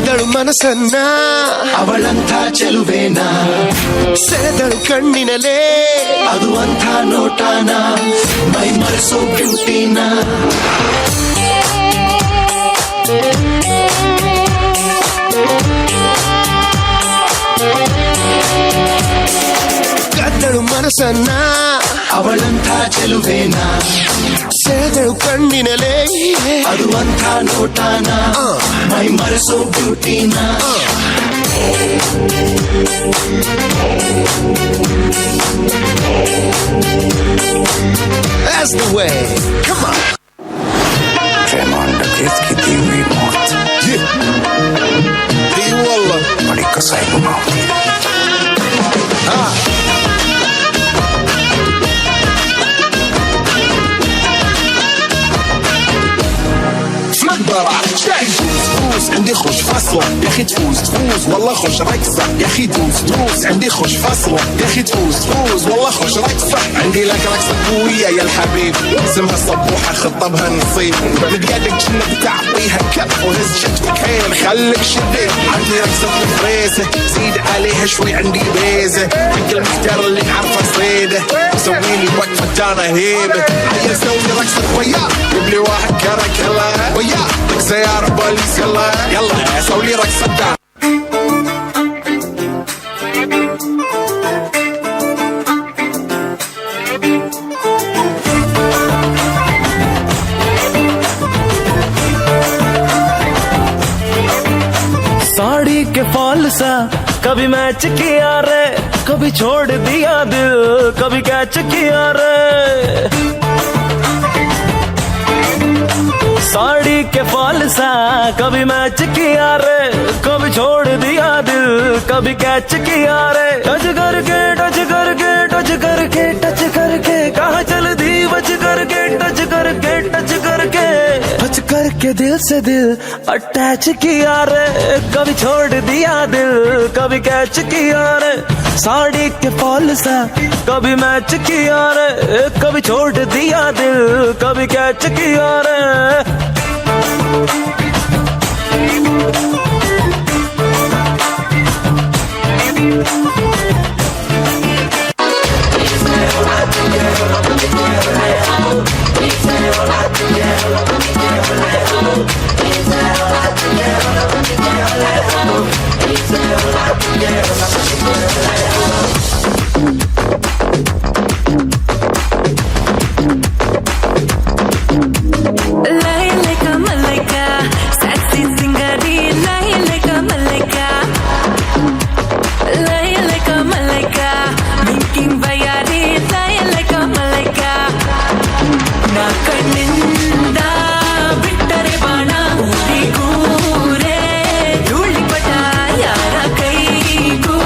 ಕದ್ದಳು ಮನಸ್ಸನ್ನ ಅವಳಂಥ ಚೆಲುವೇನ ಸೆಳೆದಳು ಕಣ್ಣಿನಲೇ ಅದು ಅಂಥ ನೋಟಾನ ಮೈ ಮರೆಸೋ ಬ್ಯೂಟಿನ ಕದ್ದಳು ಮನಸ್ಸನ್ನ ಅವಳಂಥ ಚೆಲುವೇನ ಸೆಳೆದಳು ಕಣ್ಣಿನಲೇ ಅದು ಅಂಥ ನೋಟಾನ ಮೈ ಮರೆಸೋ ಬ್ಯೂಟಿನ That's the way. Come on. Rahman डकैत की दी हुई मौत दी والله बड़ी कसाई नुमा فوز عندي خوش فصلة يا اخي تفوز والله خوش رقصة يا اخي دوس عندي خوش فصلة يا اخي تفوز والله خوش رقصة عندي لك رقصة قوية يا الحبيب اسمها صبوحة خطبها نصيب بيدك كأنك تعطيها كف وهز شفتك حيل خليك شديد عندي رقصة فريسة زيد عليها شوي عندي بيزة حق المحتار اللي نعرفه صيده سويلي وقفة انا هيبة هيا سوي رقصة وياه جيب لي واحد كرك يلا وياه سيارة بوليس يلا سوي لي رقصة دار साड़ी के फॉल सा कभी मैच किया रे कभी छोड़ दिया दिल कभी कैच किया रे साड़ी के फॉल सा कभी मैच किया रे कभी छोड़ दिया दिल कभी कैच किया रे टच करके टच करके टच करके टच करके कहाँ चल दी बच करके टच करके टच करके टच करके दिल से दिल अटैच किया रे कभी छोड़ दिया दिल कभी कैच किया रे साड़ी के फॉल सा कभी मैच किया रे कभी छोड़ दिया दिल कभी कैच किया रे ಬಿಟ್ಟರೆ ಬಾಣ ಧೂಳಿ ಪಟ ಯಾರ ಕೈಗೂ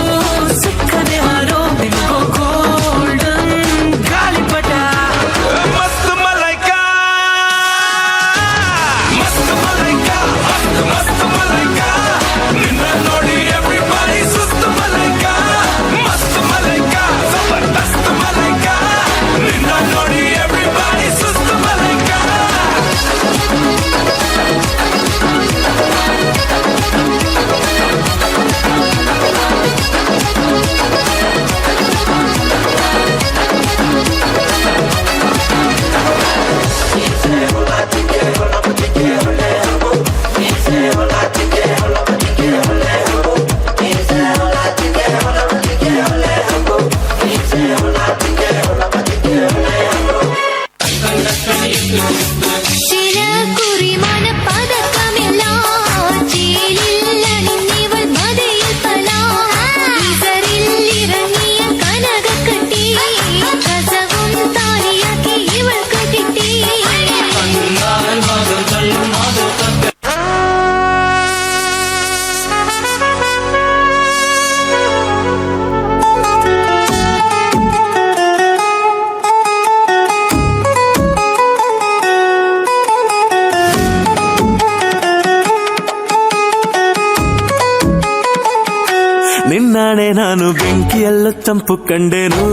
ನಿನ್ನಾಣೆ ನಾನು ಬೆಂಕಿಯಲ್ಲೂ ತಂಪು ಕಂಡೆನು,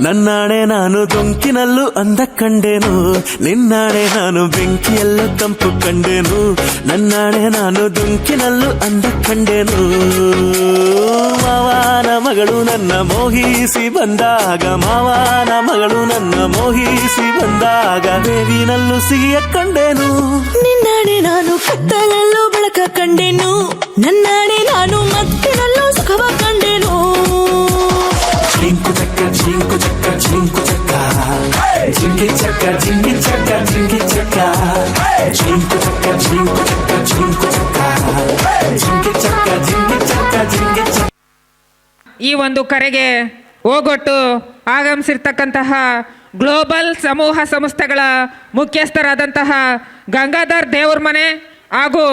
ನನ್ನಾಣೆ ನಾನು ದೊಂಕಿನಲ್ಲೂ ಅಂದ ಕಂಡೆನು. ನಿನ್ನಾಣೆ ನಾನು ಬೆಂಕಿಯಲ್ಲೂ ತಂಪು ಕಂಡೆನು, ನನ್ನಾಣೆ ನಾನು ದೊಂಕಿನಲ್ಲೂ ಅಂದ ಕಂಡೆನು. ಮಾವನ ಮಗಳು ನನ್ನ ಮೋಹಿಸಿ ಬಂದಾಗ, ಮಾವನ ಮಗಳು ನನ್ನ ಮೋಹಿಸಿ ಬಂದಾಗ ದೇವಿನಲ್ಲೂ ಸಿಹಿಯ ಕಂಡೆನು. ನಿನ್ನಾಣೆ ನಾನು ಕತ್ತಲಲ್ಲೂ ಬೆಳಕ ಕಂಡೆನು, ನನ್ನಾಣೆ ನಾನು ಮತ್ತಿನಲ್ಲೂ ಸುಖವ ಕಂಡೆನು. ಜಿಂಕು ಚಕ್ಕ ಜಿಂಕು ಚಕ್ಕ ಜಿಂಕು ಚಕ್ಕ, ಜಿಂಗಿ ಚಕ್ಕ ಜಿಂಗಿ ಚಕ್ಕ ಜಿಂಗಿ ಚಕ್ಕ, ಜಿಂಕು ಚಕ್ಕ ಜಿಂಕು ಚಕ್ಕ ಜಿಂಕು ಚಕ್ಕ, ಜಿಂಗಿ ಚಕ್ಕ ಜಿಂಗಿ ಚಕ್ಕ ಜಿಂಗಿ ಚಕ್ಕ. ಈ ಒಂದು ಕರೆಗೆ ಓಗೊಟ್ಟು ಆಗಮಿಸಿರ್ತಕ್ಕಂತಹ ಗ್ಲೋಬಲ್ ಸಮೂಹ ಸಂಸ್ಥೆಗಳ ಮುಖ್ಯಸ್ಥರಾದಂತಹ ಗಂಗಾಧರ್ ದೇವ್ರಮನೆ ಹಾಗೂ